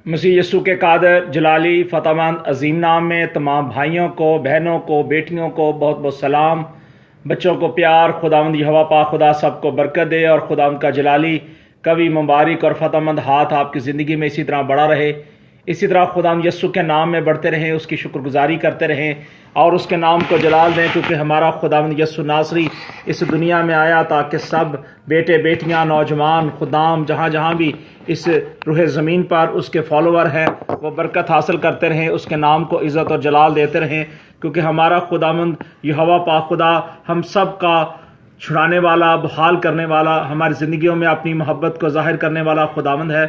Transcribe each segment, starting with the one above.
مسیح یسوع کے قادر جلالی فتحمند عظیم نام میں تمام بھائیوں کو، بہنوں کو، بیٹیوں کو بہت بہت سلام۔ بچوں کو پیار۔ خداوند یہوہ پاک خدا سب کو برکت دے اور خداوند کا جلالی کبھی مبارک اور فتحمند ہاتھ آپ کی زندگی میں اسی طرح بڑا رہے۔ اسی طرح خداوند یسوع کے نام میں بڑھتے رہیں، اس کی شکر گزاری کرتے رہیں اور اس کے نام کو جلال دیں، کیونکہ ہمارا خداوند یسوع ناصری اس دنیا میں آیا تاکہ سب بیٹے بیٹیاں، نوجوان، خدام جہاں جہاں بھی اس روح زمین پر اس کے فالوور ہیں وہ برکت حاصل کرتے رہیں، اس کے نام کو عزت اور جلال دیتے رہیں، کیونکہ ہمارا خداوند یہوہ پاک خدا ہم سب کا چھڑانے والا، بحال کرنے والا، ہماری زندگیوں میں اپنی محبت کو ظاہر کرنے والا خداوند ہے۔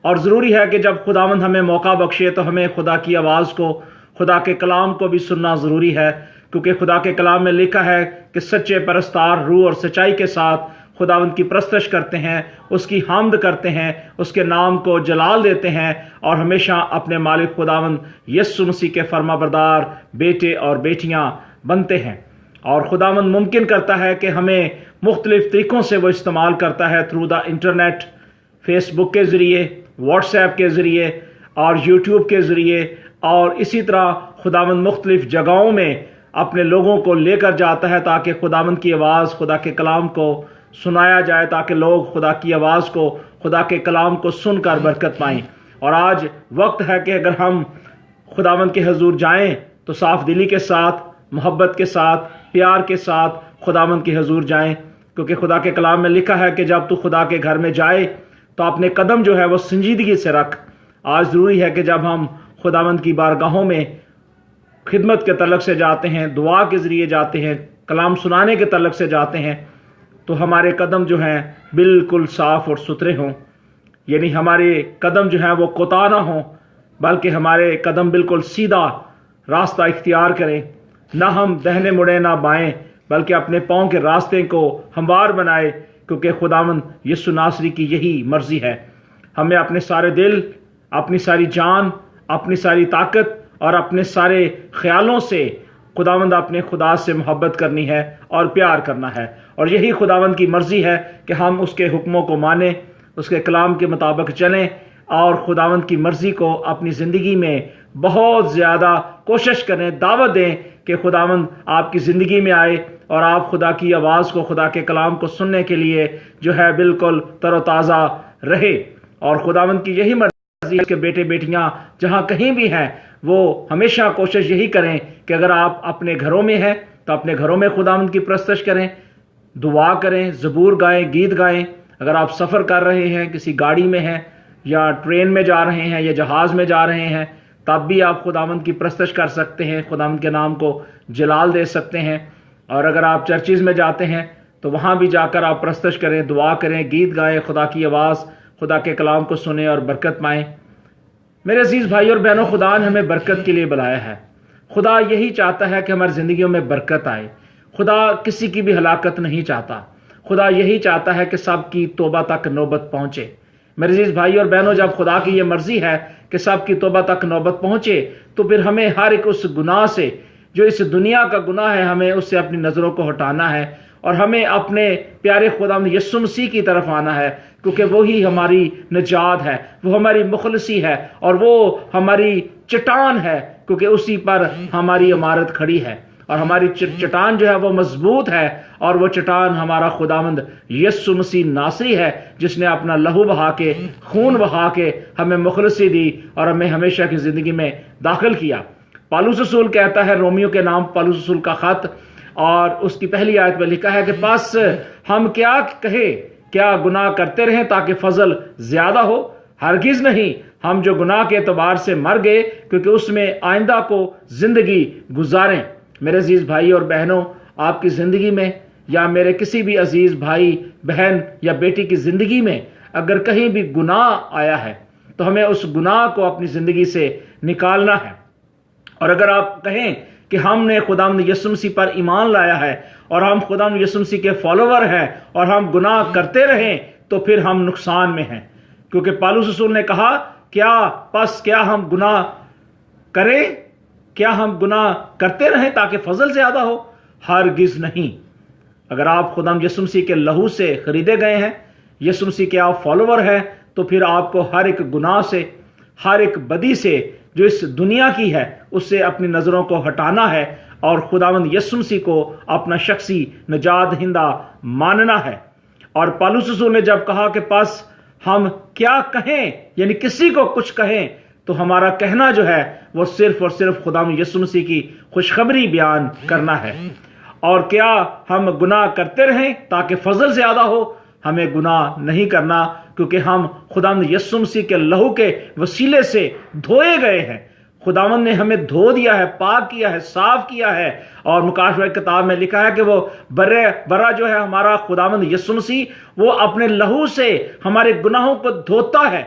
اور ضروری ہے کہ جب خداوند ہمیں موقع بخشے تو ہمیں خدا کی آواز کو، خدا کے کلام کو بھی سننا ضروری ہے، کیونکہ خدا کے کلام میں لکھا ہے کہ سچے پرستار روح اور سچائی کے ساتھ خداوند کی پرستش کرتے ہیں، اس کی حمد کرتے ہیں، اس کے نام کو جلال دیتے ہیں اور ہمیشہ اپنے مالک خداوند یسوع مسیح کے فرما بردار بیٹے اور بیٹیاں بنتے ہیں۔ اور خداوند ممکن کرتا ہے کہ ہمیں مختلف طریقوں سے وہ استعمال کرتا ہے، تھرو دا انٹرنیٹ، فیس بک کے ذریعے، واٹس ایپ کے ذریعے اور یوٹیوب کے ذریعے، اور اسی طرح خداوند مختلف جگہوں میں اپنے لوگوں کو لے کر جاتا ہے تاکہ خداوند کی آواز، خدا کے کلام کو سنایا جائے، تاکہ لوگ خدا کی آواز کو، خدا کے کلام کو سن کر برکت پائیں۔ اور آج وقت ہے کہ اگر ہم خداوند کے حضور جائیں تو صاف دلی کے ساتھ، محبت کے ساتھ، پیار کے ساتھ خداوند کے حضور جائیں، کیونکہ خدا کے کلام میں لکھا ہے کہ جب تو خدا کے گھر میں جائے تو اپنے قدم جو ہے وہ سنجیدگی سے رکھ۔ آج ضروری ہے کہ جب ہم خداوند کی بارگاہوں میں خدمت کے تعلق سے جاتے ہیں، دعا کے ذریعے جاتے ہیں، کلام سنانے کے تعلق سے جاتے ہیں، تو ہمارے قدم جو ہیں بالکل صاف اور ستھرے ہوں، یعنی ہمارے قدم جو ہیں وہ کوتاہ نہ ہوں، بلکہ ہمارے قدم بالکل سیدھا راستہ اختیار کریں، نہ ہم دہنے مڑیں نہ بائیں، بلکہ اپنے پاؤں کے راستے کو ہموار بنائے، کیونکہ خداوند یسوع ناصری کی یہی مرضی ہے۔ ہمیں اپنے سارے دل، اپنی ساری جان، اپنی ساری طاقت اور اپنے سارے خیالوں سے خداوند اپنے خدا سے محبت کرنی ہے اور پیار کرنا ہے، اور یہی خداوند کی مرضی ہے کہ ہم اس کے حکموں کو مانیں، اس کے کلام کے مطابق چلیں اور خداوند کی مرضی کو اپنی زندگی میں بہت زیادہ کوشش کریں، دعوت دیں کہ خداوند آپ کی زندگی میں آئے اور آپ خدا کی آواز کو، خدا کے کلام کو سننے کے لیے جو ہے بالکل تر و تازہ رہے۔ اور خداوند کی یہی مرضی ہے کہ بیٹے بیٹیاں جہاں کہیں بھی ہیں وہ ہمیشہ کوشش یہی کریں کہ اگر آپ اپنے گھروں میں ہیں تو اپنے گھروں میں خداوند کی پرستش کریں، دعا کریں، زبور گائیں، گیت گائیں۔ اگر آپ سفر کر رہے ہیں، کسی گاڑی میں ہیں یا ٹرین میں جا رہے ہیں یا جہاز میں جا رہے ہیں، تب بھی آپ خداوند کی پرستش کر سکتے ہیں، خداوند کے نام کو جلال دے سکتے ہیں۔ اور اگر آپ چرچز میں جاتے ہیں تو وہاں بھی جا کر آپ پرستش کریں، دعا کریں، گیت گائیں، خدا کی آواز، خدا کے کلام کو سنیں اور برکت پائیں۔ میرے عزیز بھائی اور بہنوں، خدا نے ہمیں برکت کے لیے بلایا ہے۔ خدا یہی چاہتا ہے کہ ہماری زندگیوں میں برکت آئے۔ خدا کسی کی بھی ہلاکت نہیں چاہتا، خدا یہی چاہتا ہے کہ سب کی توبہ تک نوبت پہنچے۔ میرے عزیز بھائی اور بہنوں، جب خدا کی یہ مرضی ہے کہ سب کی توبہ تک نوبت پہنچے تو پھر ہمیں ہر ایک اس گناہ سے جو اس دنیا کا گناہ ہے، ہمیں اس سے اپنی نظروں کو ہٹانا ہے اور ہمیں اپنے پیارے خداوند یسوع مسیح کی طرف آنا ہے، کیونکہ وہی ہماری نجات ہے، وہ ہماری مخلصی ہے اور وہ ہماری چٹان ہے، کیونکہ اسی پر ہماری عمارت کھڑی ہے اور ہماری چٹان جو ہے وہ مضبوط ہے، اور وہ چٹان ہمارا خداوند یسوع مسیح ناصری ہے، جس نے اپنا لہو بہا کے، خون بہا کے ہمیں مخلصی دی اور ہمیں ہمیشہ کی زندگی میں داخل کیا۔ پالوس رسول کہتا ہے، رومیو کے نام پالوس رسول کا خط، اور اس کی پہلی آیت میں لکھا ہے کہ پس ہم کیا کہے، کیا گناہ کرتے رہیں تاکہ فضل زیادہ ہو؟ ہرگز نہیں، ہم جو گناہ کے اعتبار سے مر گئے کیونکہ اس میں آئندہ کو زندگی گزاریں۔ میرے عزیز بھائی اور بہنوں، آپ کی زندگی میں یا میرے کسی بھی عزیز بھائی، بہن یا بیٹی کی زندگی میں اگر کہیں بھی گناہ آیا ہے تو ہمیں اس گناہ کو اپنی زندگی سے نکالنا ہے۔ اور اگر آپ کہیں کہ ہم نے خداوند یسوع مسیح پر ایمان لایا ہے اور ہم خداوند یسوع مسیح کے فالوور ہیں اور ہم گناہ کرتے رہیں تو پھر ہم نقصان میں ہیں، کیونکہ پالوس رسول نے کہا، کیا ہم گناہ کریں، کیا ہم گناہ کرتے رہیں تاکہ فضل زیادہ ہو؟ ہرگز نہیں۔ اگر آپ خداوند یسوع مسیح کے لہو سے خریدے گئے ہیں، یسوع مسیح کے آپ فالوور ہیں، تو پھر آپ کو ہر ایک گناہ سے، ہر ایک بدی سے جو اس دنیا کی ہے اس سے اپنی نظروں کو ہٹانا ہے اور خداوند یسوع مسیح کو اپنا شخصی نجات دہندہ ماننا ہے۔ اور پالوس رسول نے جب کہا کہ پس ہم کیا کہیں، یعنی کسی کو کچھ کہیں، تو ہمارا کہنا جو ہے وہ صرف اور صرف خداوند یسوع مسیح کی خوشخبری بیان کرنا ہے۔ اور کیا ہم گناہ کرتے رہیں تاکہ فضل زیادہ ہو؟ ہمیں گناہ نہیں کرنا، کیونکہ ہم خداوند یسوع مسیح کے لہو کے وسیلے سے دھوئے گئے ہیں۔ خداوند نے ہمیں دھو دیا ہے، پاک کیا ہے، صاف کیا ہے، اور مکاشفہ کتاب میں لکھا ہے کہ وہ برا جو ہے ہمارا خداوند یسوع مسیح، وہ اپنے لہو سے ہمارے گناہوں کو دھوتا ہے،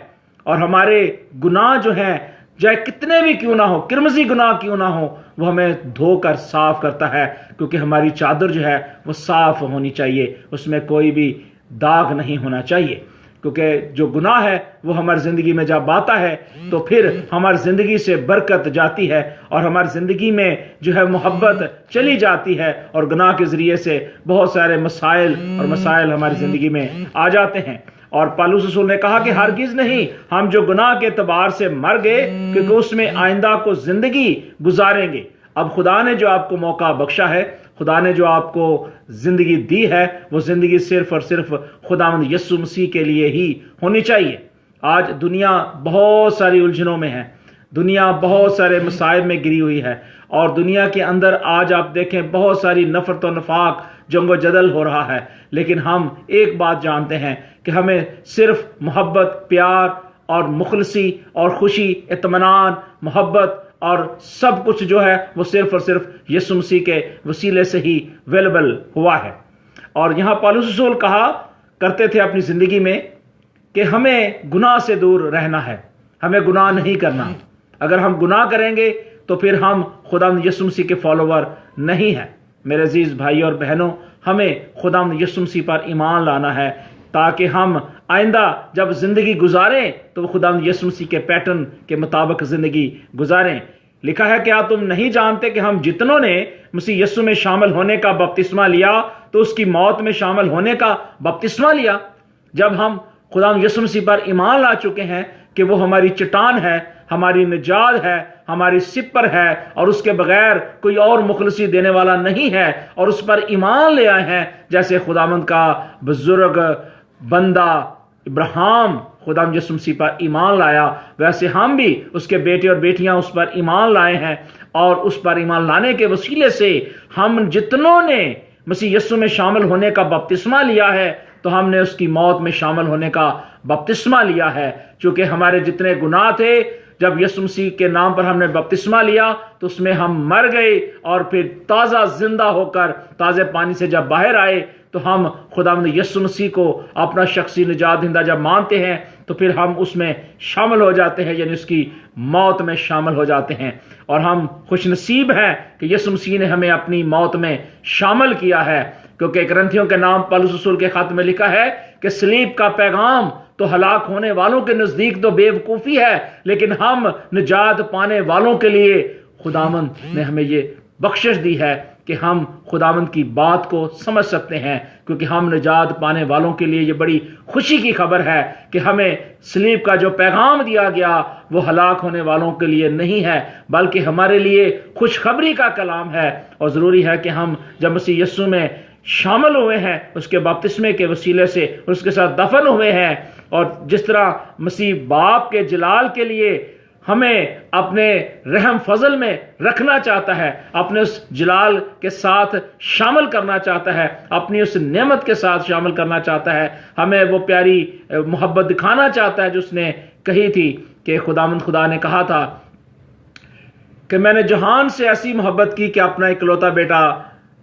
اور ہمارے گناہ جو ہیں چاہے کتنے بھی کیوں نہ ہو، کرمزی گناہ کیوں نہ ہو، وہ ہمیں دھو کر صاف کرتا ہے، کیونکہ ہماری چادر جو ہے وہ صاف ہونی چاہیے، اس میں کوئی بھی داغ نہیں ہونا چاہیے، کیونکہ جو گناہ ہے وہ ہماری زندگی میں جب آتا ہے تو پھر ہماری زندگی سے برکت جاتی ہے، اور ہماری زندگی میں جو ہے محبت چلی جاتی ہے، اور گناہ کے ذریعے سے بہت سارے مسائل ہماری زندگی میں آ جاتے ہیں۔ اور پالوس رسول نے کہا کہ ہرگز نہیں، ہم جو گناہ کے اعتبار سے مر گئے، کیونکہ اس میں آئندہ کو زندگی گزاریں گے۔ اب خدا نے جو آپ کو موقع بخشا ہے، خدا نے جو آپ کو زندگی دی ہے، وہ زندگی صرف اور صرف خداوند یسوع مسیح کے لیے ہی ہونی چاہیے۔ آج دنیا بہت ساری الجھنوں میں ہے، دنیا بہت سارے مصائب میں گری ہوئی ہے، اور دنیا کے اندر آج آپ دیکھیں بہت ساری نفرت و نفاق، جنگ و جدل ہو رہا ہے، لیکن ہم ایک بات جانتے ہیں کہ ہمیں صرف محبت، پیار اور مخلصی اور خوشی، اطمینان، محبت اور سب کچھ جو ہے وہ صرف اور صرف یسوع مسیح کے وسیلے سے ہی اویلیبل ہوا ہے۔ اور یہاں پالوس رسول کہا کرتے تھے اپنی زندگی میں کہ ہمیں گناہ سے دور رہنا ہے، ہمیں گناہ نہیں کرنا۔ اگر ہم گناہ کریں گے تو پھر ہم خداوند یسوع مسیح کے فالوور نہیں ہیں۔ میرے عزیز بھائی اور بہنوں، ہمیں خداوند یسوع مسیح پر ایمان لانا ہے، تاکہ ہم آئندہ جب زندگی گزاریں تو وہ خداوند یسوع مسیح کے پیٹرن کے مطابق زندگی گزاریں۔ لکھا ہے کیا تم نہیں جانتے کہ ہم جتنوں نے مسیح یسوع میں شامل ہونے کا بپتسمہ لیا تو اس کی موت میں شامل ہونے کا بپتسمہ لیا؟ جب ہم خداوند یسوع مسیح پر ایمان لا چکے ہیں کہ وہ ہماری چٹان ہے، ہماری نجات ہے، ہماری سپر ہے، اور اس کے بغیر کوئی اور مخلصی دینے والا نہیں ہے، اور اس پر ایمان لے آئے ہیں، جیسے خداوند کا بزرگ بندہ ابراہیم خداوند یسوع مسیح پر ایمان لایا، ویسے ہم بھی اس کے بیٹے اور بیٹیاں اس پر ایمان لائے ہیں، اور اس پر ایمان لانے کے وسیلے سے ہم جتنوں نے مسیح یسوع میں شامل ہونے کا بپتسمہ لیا ہے تو ہم نے اس کی موت میں شامل ہونے کا بپتسمہ لیا ہے، چونکہ ہمارے جتنے گناہ تھے جب یسوع مسیح کے نام پر ہم نے بپتسمہ لیا تو اس میں ہم مر گئے، اور پھر تازہ زندہ ہو کر تازے پانی سے جب باہر آئے تو ہم خداوند یسوع مسیح کو اپنا شخصی نجات دہندہ جب مانتے ہیں تو پھر ہم اس میں شامل ہو جاتے ہیں، یعنی اس کی موت میں شامل ہو جاتے ہیں، اور ہم خوش نصیب ہیں کہ یسوع مسیح نے ہمیں اپنی موت میں شامل کیا ہے، کیونکہ کرنتھیوں کے نام پالوس رسول کے خط میں لکھا ہے کہ صلیب کا پیغام تو ہلاک ہونے والوں کے نزدیک تو بے وقوفی ہے، لیکن ہم نجات پانے والوں کے لیے خداوند نے ہمیں یہ بخشش دی ہے کہ ہم خداوند کی بات کو سمجھ سکتے ہیں، کیونکہ ہم نجات پانے والوں کے لیے یہ بڑی خوشی کی خبر ہے کہ ہمیں صلیب کا جو پیغام دیا گیا وہ ہلاک ہونے والوں کے لیے نہیں ہے، بلکہ ہمارے لیے خوشخبری کا کلام ہے۔ اور ضروری ہے کہ ہم جب مسیح یسوع میں شامل ہوئے ہیں، اس کے بپتسمے کے وسیلے سے اس کے ساتھ دفن ہوئے ہیں، اور جس طرح مسیح باپ کے جلال کے لیے ہمیں اپنے رحم فضل میں رکھنا چاہتا ہے، اپنے اس جلال کے ساتھ شامل کرنا چاہتا ہے، اپنی اس نعمت کے ساتھ شامل کرنا چاہتا ہے، ہمیں وہ پیاری محبت دکھانا چاہتا ہے جو اس نے کہی تھی کہ خداوند خدا نے کہا تھا کہ میں نے جہان سے ایسی محبت کی کہ اپنا اکلوتا بیٹا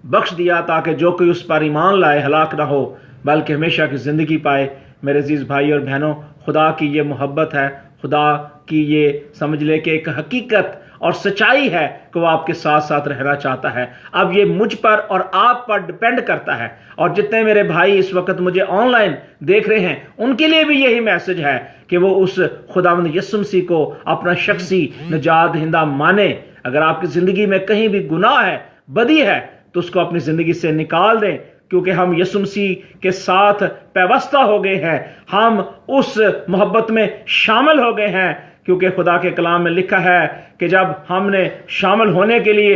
بخش دیا تاکہ جو کوئی اس پر ایمان لائے ہلاک نہ ہو بلکہ ہمیشہ کی زندگی پائے۔ میرے عزیز بھائی اور بہنوں، خدا کی یہ محبت ہے، خدا کی یہ سمجھ لے کہ ایک حقیقت اور سچائی ہے کہ وہ آپ کے ساتھ ساتھ رہنا چاہتا ہے۔ اب یہ مجھ پر اور آپ پر ڈیپینڈ کرتا ہے، اور جتنے میرے بھائی اس وقت مجھے آن لائن دیکھ رہے ہیں ان کے لیے بھی یہی میسج ہے کہ وہ اس خداوند یسوع مسیح کو اپنا شخصی نجات دہندہ مانے۔ اگر آپ کی زندگی میں کہیں بھی گناہ ہے، بدی ہے، تو اس کو اپنی زندگی سے نکال دیں، کیونکہ ہم یسوع مسیح کے ساتھ پیوستہ ہو گئے ہیں، ہم اس محبت میں شامل ہو گئے ہیں کیونکہ خدا کے کلام میں لکھا ہے کہ جب ہم نے شامل ہونے کے لیے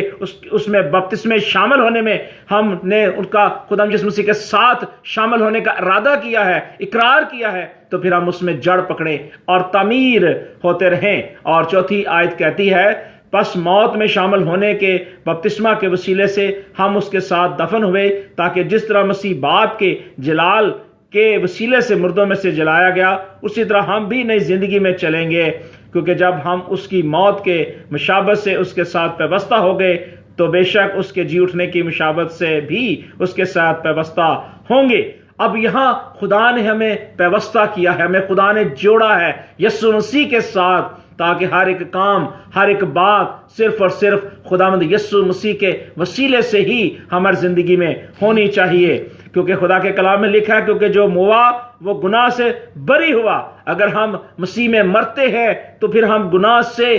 اس میں بپتسمے شامل ہونے میں ہم نے ان کا خدا یسوع مسیح کے ساتھ شامل ہونے کا ارادہ کیا ہے، اقرار کیا ہے، تو پھر ہم اس میں جڑ پکڑیں اور تعمیر ہوتے رہیں۔ اور چوتھی آیت کہتی ہے، پس موت میں شامل ہونے کے بپتسمہ کے وسیلے سے ہم اس کے ساتھ دفن ہوئے، تاکہ جس طرح مسیح باپ کے جلال کے وسیلے سے مردوں میں سے جلایا گیا، اسی طرح ہم بھی نئی زندگی میں چلیں گے۔ کیونکہ جب ہم اس کی موت کے مشابہت سے اس کے ساتھ پیوستہ ہو گئے تو بے شک اس کے جی اٹھنے کی مشابہت سے بھی اس کے ساتھ پیوستہ ہوں گے۔ اب یہاں خدا نے ہمیں پیوستہ کیا ہے، ہمیں خدا نے جوڑا ہے یسوع مسیح کے ساتھ، تاکہ ہر ایک کام، ہر ایک بات صرف اور صرف خداوند یسوع مسیح کے وسیلے سے ہی ہماری زندگی میں ہونی چاہیے۔ کیونکہ خدا کے کلام میں لکھا ہے، کیونکہ جو موا وہ گناہ سے بری ہوا۔ اگر ہم مسیح میں مرتے ہیں تو پھر ہم گناہ سے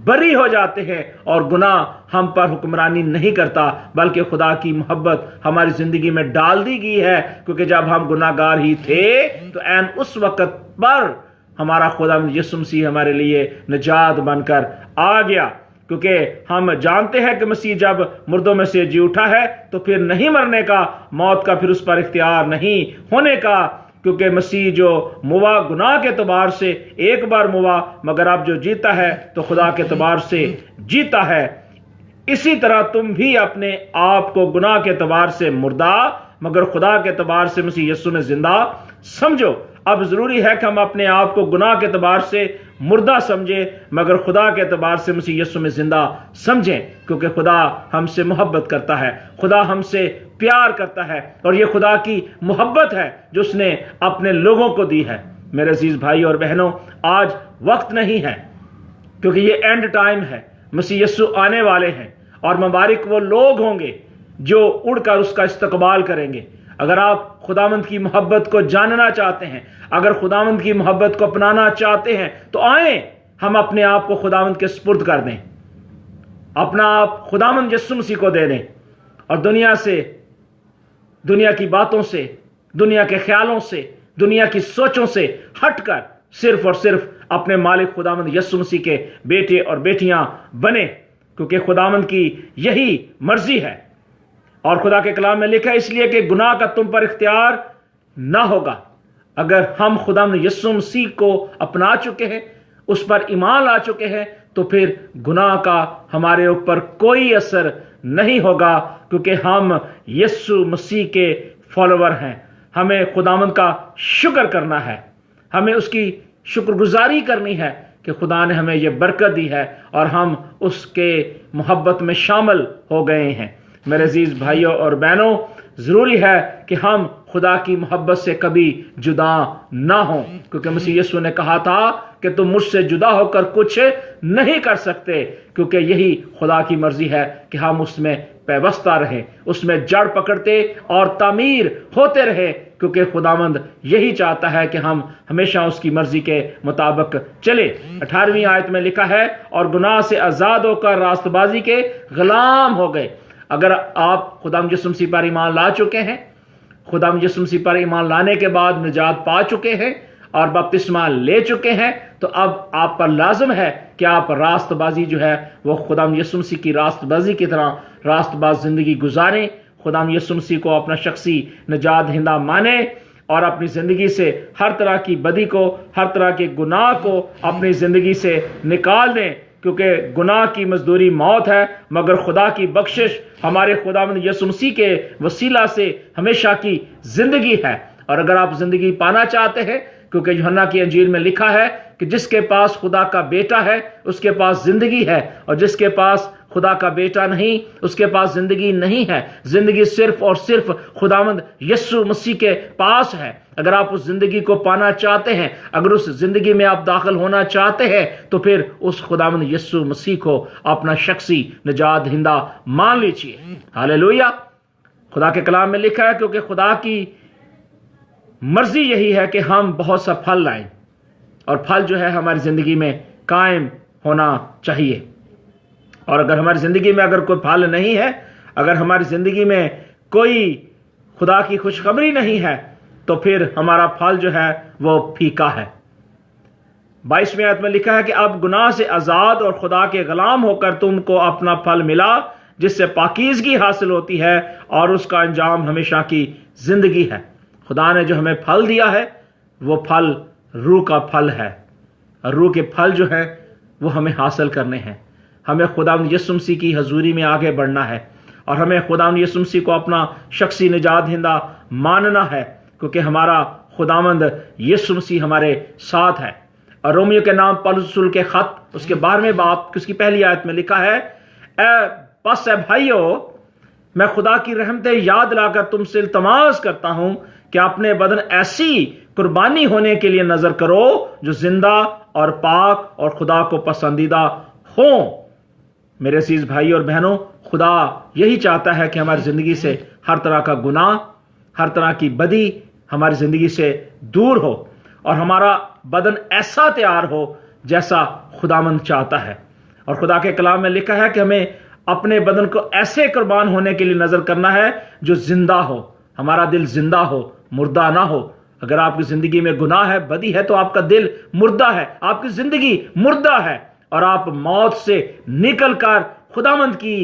بری ہو جاتے ہیں، اور گناہ ہم پر حکمرانی نہیں کرتا، بلکہ خدا کی محبت ہماری زندگی میں ڈال دی گئی ہے۔ کیونکہ جب ہم گناہ گار ہی تھے تو عین اس وقت پر ہمارا خدا یسوع مسیح ہمارے لیے نجات بن کر آ گیا۔ کیونکہ ہم جانتے ہیں کہ مسیح جب مردوں میں سے جی اٹھا ہے تو پھر نہیں مرنے کا، موت کا پھر اس پر اختیار نہیں ہونے کا، کیونکہ مسیح جو موا گناہ کے اعتبار سے ایک بار موا، مگر اب جو جیتا ہے تو خدا کے اعتبار سے جیتا ہے۔ اسی طرح تم بھی اپنے آپ کو گناہ کے اعتبار سے مردہ مگر خدا کے اعتبار سے مسیح یسوع میں زندہ سمجھو۔ اب ضروری ہے کہ ہم اپنے آپ کو گناہ کے اعتبار سے مردہ سمجھیں مگر خدا کے اعتبار سے مسیح یسوع میں زندہ سمجھیں، کیونکہ خدا ہم سے محبت کرتا ہے، خدا ہم سے پیار کرتا ہے، اور یہ خدا کی محبت ہے جو اس نے اپنے لوگوں کو دی ہے۔ میرے عزیز بھائی اور بہنوں، آج وقت نہیں ہے، کیونکہ یہ اینڈ ٹائم ہے، مسیح یسوع آنے والے ہیں، اور مبارک وہ لوگ ہوں گے جو اڑ کر اس کا استقبال کریں گے۔ اگر آپ خداوند کی محبت کو جاننا چاہتے ہیں، اگر خداوند کی محبت کو اپنانا چاہتے ہیں، تو آئیں ہم اپنے آپ کو خداوند کے سپرد کر دیں، اپنا آپ خداوند یسوع مسیح کو دے دیں، اور دنیا کی باتوں سے، دنیا کے خیالوں سے، دنیا کی سوچوں سے ہٹ کر صرف اور صرف اپنے مالک خداوند یسوع مسیح کے بیٹے اور بیٹیاں بنے، کیونکہ خداوند کی یہی مرضی ہے۔ اور خدا کے کلام میں لکھا ہے، اس لیے کہ گناہ کا تم پر اختیار نہ ہوگا۔ اگر ہم خداوند یسوع مسیح کو اپنا چکے ہیں، اس پر ایمان لا چکے ہیں، تو پھر گناہ کا ہمارے اوپر کوئی اثر نہیں ہوگا، کیونکہ ہم یسوع مسیح کے فالوور ہیں۔ ہمیں خداوند کا شکر کرنا ہے، ہمیں اس کی شکر گزاری کرنی ہے کہ خدا نے ہمیں یہ برکت دی ہے اور ہم اس کے محبت میں شامل ہو گئے ہیں۔ میرے عزیز بھائیوں اور بہنوں، ضروری ہے کہ ہم خدا کی محبت سے کبھی جدا نہ ہوں، کیونکہ مسیح یسوع نے کہا تھا کہ تم مجھ سے جدا ہو کر کچھ نہیں کر سکتے، کیونکہ یہی خدا کی مرضی ہے کہ ہم اس میں پیوستہ رہیں، اس میں جڑ پکڑتے اور تعمیر ہوتے رہیں، کیونکہ خداوند یہی چاہتا ہے کہ ہم ہمیشہ اس کی مرضی کے مطابق چلے۔ 18ویں آیت میں لکھا ہے، اور گناہ سے آزاد ہو کر راست بازی کے غلام ہو گئے۔ اگر آپ خداوند یسوع مسیح پر ایمان لا چکے ہیں، خداوند یسوع مسیح پر ایمان لانے کے بعد نجات پا چکے ہیں اور بپتسمہ لے چکے ہیں، تو اب آپ پر لازم ہے کہ آپ راست بازی جو ہے وہ خداوند یسوع مسیح کی راست بازی کی طرح راست باز زندگی گزاریں، خداوند یسوع مسیح کو اپنا شخصی نجات دہندہ مانیں، اور اپنی زندگی سے ہر طرح کی بدی کو، ہر طرح کے گناہ کو اپنی زندگی سے نکال دیں، کیونکہ گناہ کی مزدوری موت ہے، مگر خدا کی بخشش ہمارے خداوند یسوع مسیح کے وسیلہ سے ہمیشہ کی زندگی ہے۔ اور اگر آپ زندگی پانا چاہتے ہیں، کیونکہ یوحنا کی انجیل میں لکھا ہے کہ جس کے پاس خدا کا بیٹا ہے اس کے پاس زندگی ہے، اور جس کے پاس خدا کا بیٹا نہیں اس کے پاس زندگی نہیں ہے۔ زندگی صرف اور صرف خداوند یسوع مسیح کے پاس ہے۔ اگر آپ اس زندگی کو پانا چاہتے ہیں، اگر اس زندگی میں آپ داخل ہونا چاہتے ہیں، تو پھر اس خداوند یسوع مسیح کو اپنا شخصی نجات دہندہ مان لیجیے۔ ہاللیلویہ۔ خدا کے کلام میں لکھا ہے، کیونکہ خدا کی مرضی یہی ہے کہ ہم بہت سا پھل لائیں، اور پھل جو ہے ہماری زندگی میں قائم ہونا چاہیے۔ اور اگر ہماری زندگی میں اگر کوئی پھل نہیں ہے، اگر ہماری زندگی میں کوئی خدا کی خوشخبری نہیں ہے، تو پھر ہمارا پھل جو ہے وہ پھیکا ہے۔ 22ویں آیت میں لکھا ہے کہ اب گناہ سے آزاد اور خدا کے غلام ہو کر تم کو اپنا پھل ملا جس سے پاکیزگی حاصل ہوتی ہے اور اس کا انجام ہمیشہ کی زندگی ہے۔ خدا نے جو ہمیں پھل دیا ہے وہ پھل روح کا پھل ہے، اور روح کے پھل جو ہیں وہ ہمیں حاصل کرنے ہیں۔ ہمیں خداوند یسوع مسیح کی حضوری میں آگے بڑھنا ہے، اور ہمیں خداوند یسوع مسیح کو اپنا شخصی نجات دہندہ ماننا ہے، کیونکہ ہمارا خداوند یسوع مسیح ہمارے ساتھ ہے۔ اور رومیو کے نام پولس رسول کے خط اس کے 12ویں باب اس کی پہلی آیت میں لکھا ہے، پس اے بھائیو میں خدا کی رحمتیں یاد لا کر تم سے التماس کرتا ہوں کہ اپنے بدن ایسی قربانی ہونے کے لیے نظر کرو جو زندہ اور پاک اور خدا کو پسندیدہ ہوں۔ میرے عزیز بھائی اور بہنوں، خدا یہی چاہتا ہے کہ ہماری زندگی سے ہر طرح کا گناہ، ہر طرح کی بدی ہماری زندگی سے دور ہو، اور ہمارا بدن ایسا تیار ہو جیسا خداوند چاہتا ہے۔ اور خدا کے کلام میں لکھا ہے کہ ہمیں اپنے بدن کو ایسے قربان ہونے کے لیے نظر کرنا ہے جو زندہ ہو، ہمارا دل زندہ ہو، مردہ نہ ہو۔ اگر آپ کی زندگی میں گناہ ہے، بدی ہے، تو آپ کا دل مردہ ہے، آپ کی زندگی مردہ ہے، اور آپ موت سے نکل کر خداوند کی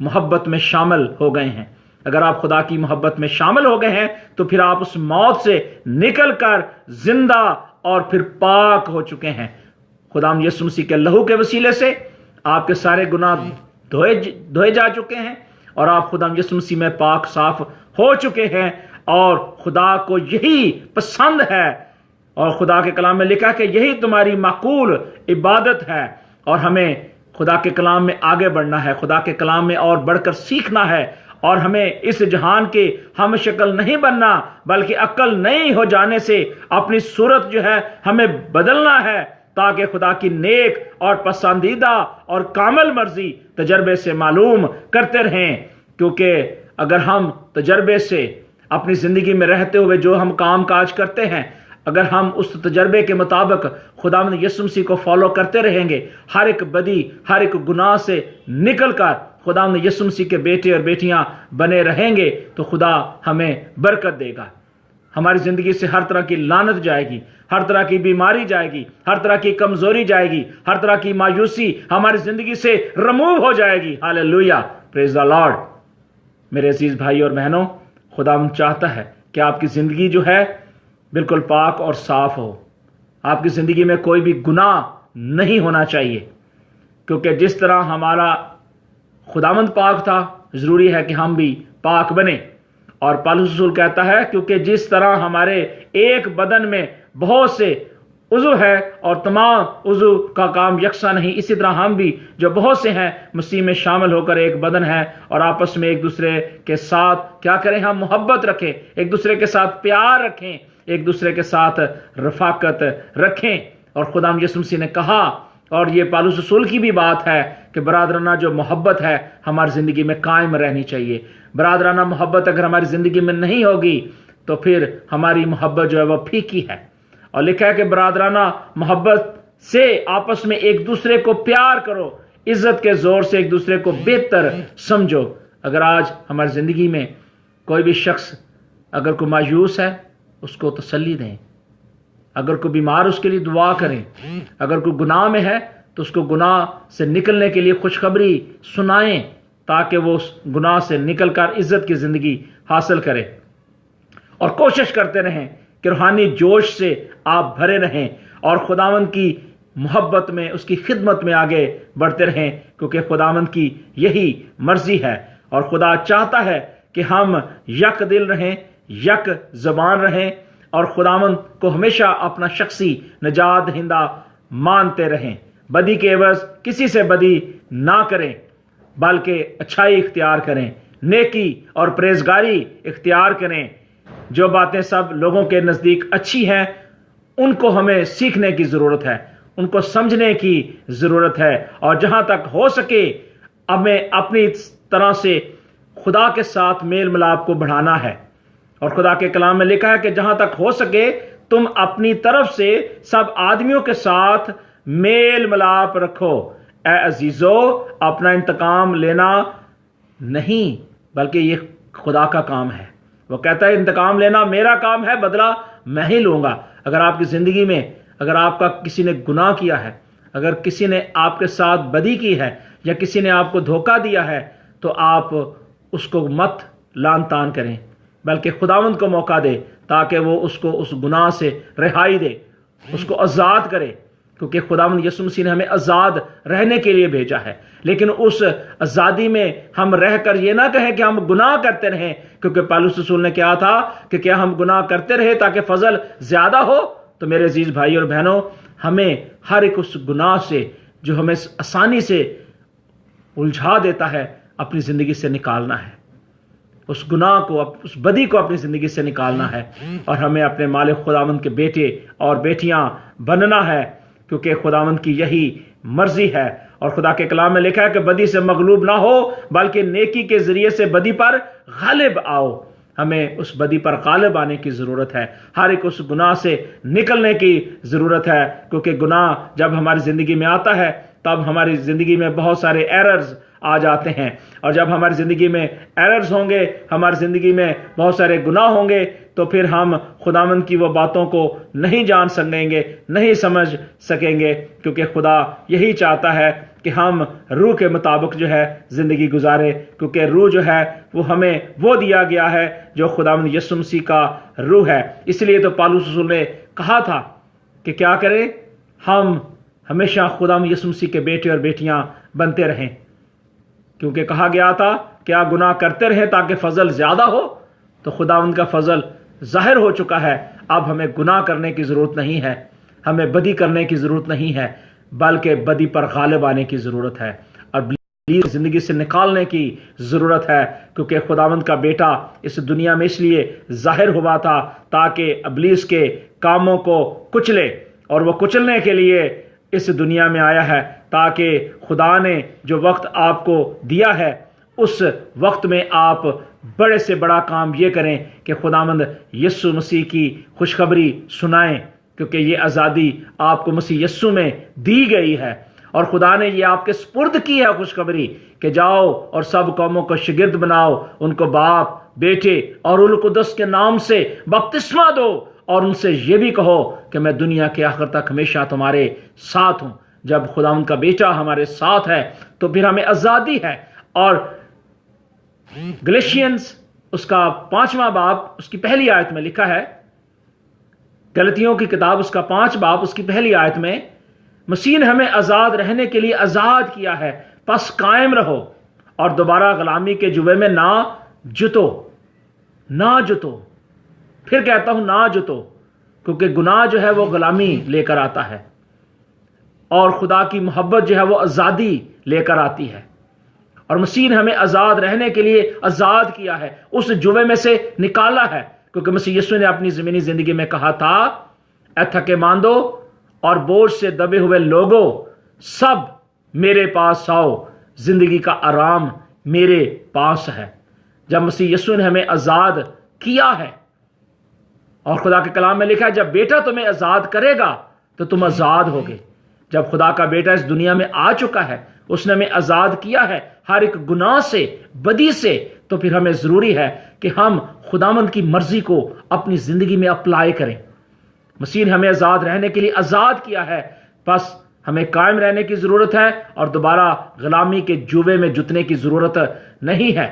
محبت میں شامل ہو گئے ہیں۔ اگر آپ خدا کی محبت میں شامل ہو گئے ہیں تو پھر آپ اس موت سے نکل کر زندہ اور پھر پاک ہو چکے ہیں۔ خداوند یسوع مسیح کے لہو کے وسیلے سے آپ کے سارے گناہ دھوئے جا چکے ہیں، اور آپ خداوند یسوع مسیح میں پاک صاف ہو چکے ہیں، اور خدا کو یہی پسند ہے، اور خدا کے کلام میں لکھا کہ یہی تمہاری معقول عبادت ہے۔ اور ہمیں خدا کے کلام میں آگے بڑھنا ہے، خدا کے کلام میں اور بڑھ کر سیکھنا ہے، اور ہمیں اس جہان کے ہم شکل نہیں بننا، بلکہ عقل نئی ہو جانے سے اپنی صورت جو ہے ہمیں بدلنا ہے، تاکہ خدا کی نیک اور پسندیدہ اور کامل مرضی تجربے سے معلوم کرتے رہیں۔ کیونکہ اگر ہم تجربے سے اپنی زندگی میں رہتے ہوئے جو ہم کام کاج کرتے ہیں، اگر ہم اس تجربے کے مطابق خداوند یسوع مسیح کو فالو کرتے رہیں گے، ہر ایک بدی، ہر ایک گناہ سے نکل کر خداوند یسوع مسیح کے بیٹے اور بیٹیاں بنے رہیں گے، تو خدا ہمیں برکت دے گا۔ ہماری زندگی سے ہر طرح کی لعنت جائے گی، ہر طرح کی بیماری جائے گی، ہر طرح کی کمزوری جائے گی، ہر طرح کی مایوسی ہماری زندگی سے ریموو ہو جائے گی۔ ہاللیلویہ، پریز دی لارڈ۔ میرے عزیز بھائی اور بہنوں، خداوند چاہتا ہے کہ آپ کی زندگی جو ہے بالکل پاک اور صاف ہو۔ آپ کی زندگی میں کوئی بھی گناہ نہیں ہونا چاہیے، کیونکہ جس طرح ہمارا خداوند پاک تھا، ضروری ہے کہ ہم بھی پاک بنیں۔ اور پالوس رسول کہتا ہے کیونکہ جس طرح ہمارے ایک بدن میں بہت سے عضو ہے اور تمام عضو کا کام یکساں نہیں، اسی طرح ہم بھی جو بہت سے ہیں مسیح میں شامل ہو کر ایک بدن ہے، اور آپس میں ایک دوسرے کے ساتھ کیا کریں؟ ہم محبت رکھیں، ایک دوسرے کے ساتھ پیار رکھیں، ایک دوسرے کے ساتھ رفاقت رکھیں۔ اور خداوند یسوع مسیح نے کہا، اور یہ پالوس رسول کی بھی بات ہے، کہ برادرانہ جو محبت ہے ہماری زندگی میں قائم رہنی چاہیے۔ برادرانہ محبت اگر ہماری زندگی میں نہیں ہوگی تو پھر ہماری محبت جو ہے وہ پھیکی ہے۔ اور لکھا ہے کہ برادرانہ محبت سے آپس میں ایک دوسرے کو پیار کرو، عزت کے زور سے ایک دوسرے کو بہتر سمجھو۔ اگر آج ہماری زندگی میں کوئی بھی شخص اگر کوئی مایوس ہے، اس کو تسلی دیں، اگر کوئی بیمار اس کے لیے دعا کریں، اگر کوئی گناہ میں ہے تو اس کو گناہ سے نکلنے کے لیے خوشخبری سنائیں، تاکہ وہ اس گناہ سے نکل کر عزت کی زندگی حاصل کرے۔ اور کوشش کرتے رہیں کہ روحانی جوش سے آپ بھرے رہیں، اور خداوند کی محبت میں، اس کی خدمت میں آگے بڑھتے رہیں، کیونکہ خداوند کی یہی مرضی ہے۔ اور خدا چاہتا ہے کہ ہم یک دل رہیں، یک زبان رہیں، اور خداوند کو ہمیشہ اپنا شخصی نجات دہندہ مانتے رہیں۔ بدی کے عوض کسی سے بدی نہ کریں، بلکہ اچھائی اختیار کریں، نیکی اور پرہیزگاری اختیار کریں۔ جو باتیں سب لوگوں کے نزدیک اچھی ہیں، ان کو ہمیں سیکھنے کی ضرورت ہے، ان کو سمجھنے کی ضرورت ہے، اور جہاں تک ہو سکے ہمیں اپنی طرح سے خدا کے ساتھ میل ملاپ کو بڑھانا ہے۔ اور خدا کے کلام میں لکھا ہے کہ جہاں تک ہو سکے تم اپنی طرف سے سب آدمیوں کے ساتھ میل ملاپ رکھو۔ اے عزیزو، اپنا انتقام لینا نہیں، بلکہ یہ خدا کا کام ہے۔ وہ کہتا ہے انتقام لینا میرا کام ہے، بدلہ میں ہی لوں گا۔ اگر آپ کی زندگی میں اگر آپ کا کسی نے گناہ کیا ہے، اگر کسی نے آپ کے ساتھ بدی کی ہے یا کسی نے آپ کو دھوکہ دیا ہے، تو آپ اس کو مت لان تان کریں، بلکہ خداوند کو موقع دے تاکہ وہ اس کو اس گناہ سے رہائی دے، اس کو آزاد کرے، کیونکہ خداوند یسوع مسیح نے ہمیں آزاد رہنے کے لیے بھیجا ہے۔ لیکن اس آزادی میں ہم رہ کر یہ نہ کہیں کہ ہم گناہ کرتے رہیں، کیونکہ پالوس رسول نے کہا تھا کہ کیا ہم گناہ کرتے رہے تاکہ فضل زیادہ ہو؟ تو میرے عزیز بھائی اور بہنوں، ہمیں ہر ایک اس گناہ سے جو ہمیں آسانی سے الجھا دیتا ہے اپنی زندگی سے نکالنا ہے، اس گناہ کو، اس بدی کو اپنی زندگی سے نکالنا ہے، اور ہمیں اپنے مالک خداوند کے بیٹے اور بیٹیاں بننا ہے، کیونکہ خداوند کی یہی مرضی ہے۔ اور خدا کے کلام میں لکھا ہے کہ بدی سے مغلوب نہ ہو بلکہ نیکی کے ذریعے سے بدی پر غالب آؤ۔ ہمیں اس بدی پر غالب آنے کی ضرورت ہے، ہر ایک اس گناہ سے نکلنے کی ضرورت ہے، کیونکہ گناہ جب ہماری زندگی میں آتا ہے تب ہماری زندگی میں بہت سارے ایررز آ جاتے ہیں، اور جب ہماری زندگی میں ایررز ہوں گے، ہماری زندگی میں بہت سارے گناہ ہوں گے، تو پھر ہم خداوند کی وہ باتوں کو نہیں جان سکیں گے، نہیں سمجھ سکیں گے، کیونکہ خدا یہی چاہتا ہے کہ ہم روح کے مطابق جو ہے زندگی گزارے، کیونکہ روح جو ہے وہ ہمیں وہ دیا گیا ہے جو خداوند یسوع مسیح کا روح ہے۔ اس لیے تو پالوس رسول نے کہا تھا کہ کیا کریں؟ ہم ہمیشہ خداوند یسوع مسیح کے بیٹے اور بیٹیاں بنتے رہیں، کیونکہ کہا گیا تھا کیا گناہ کرتے رہیں تاکہ فضل زیادہ ہو؟ تو خداوند کا فضل ظاہر ہو چکا ہے، اب ہمیں گناہ کرنے کی ضرورت نہیں ہے، ہمیں بدی کرنے کی ضرورت نہیں ہے، بلکہ بدی پر غالب آنے کی ضرورت ہے اور زندگی سے نکالنے کی ضرورت ہے، کیونکہ خداوند کا بیٹا اس دنیا میں اس لیے ظاہر ہوا تھا تاکہ ابلیس کے کاموں کو کچلے، اور وہ کچلنے کے لیے اس دنیا میں آیا ہے تاکہ خدا نے جو وقت آپ کو دیا ہے اس وقت میں آپ بڑے سے بڑا کام یہ کریں کہ خداوند یسوع مسیح کی خوشخبری سنائیں، کیونکہ یہ آزادی آپ کو مسیح یسوع میں دی گئی ہے، اور خدا نے یہ آپ کے سپرد کی ہے خوشخبری کہ جاؤ اور سب قوموں کو شاگرد بناؤ، ان کو باپ، بیٹے اور روح القدس کے نام سے بپتسمہ دو، اور ان سے یہ بھی کہو کہ میں دنیا کے آخر تک ہمیشہ تمہارے ساتھ ہوں۔ جب خداوند کا بیٹا ہمارے ساتھ ہے تو پھر ہمیں آزادی ہے۔ اور گلیشینز اس کا 5واں باب اس کی پہلی آیت میں لکھا ہے، غلطیوں کی کتاب اس کا 5 باب اس کی پہلی آیت میں، مسیح نے ہمیں آزاد رہنے کے لیے آزاد کیا ہے، پس قائم رہو اور دوبارہ غلامی کے جوے میں نہ جتو۔ پھر کہتا ہوں نہ جتو، کیونکہ گناہ جو ہے وہ غلامی لے کر آتا ہے، اور خدا کی محبت جو ہے وہ آزادی لے کر آتی ہے، اور مسیح نے ہمیں آزاد رہنے کے لیے آزاد کیا ہے، اس جوے میں سے نکالا ہے، کیونکہ مسیح یسوع نے اپنی زمینی زندگی میں کہا تھا، اے تھکے ماندو اور بوجھ سے دبے ہوئے لوگوں، سب میرے پاس آؤ، زندگی کا آرام میرے پاس ہے۔ جب مسیح یسوع نے ہمیں آزاد کیا ہے، اور خدا کے کلام میں لکھا ہے جب بیٹا تمہیں آزاد کرے گا تو تم آزاد ہوگے۔ جب خدا کا بیٹا اس دنیا میں آ چکا ہے، اس نے ہمیں آزاد کیا ہے ہر ایک گناہ سے، بدی سے، تو پھر ہمیں ضروری ہے کہ ہم خداوند کی مرضی کو اپنی زندگی میں اپلائی کریں۔ مسیح نے ہمیں آزاد رہنے کے لیے آزاد کیا ہے، بس ہمیں قائم رہنے کی ضرورت ہے اور دوبارہ غلامی کے جوے میں جتنے کی ضرورت نہیں ہے۔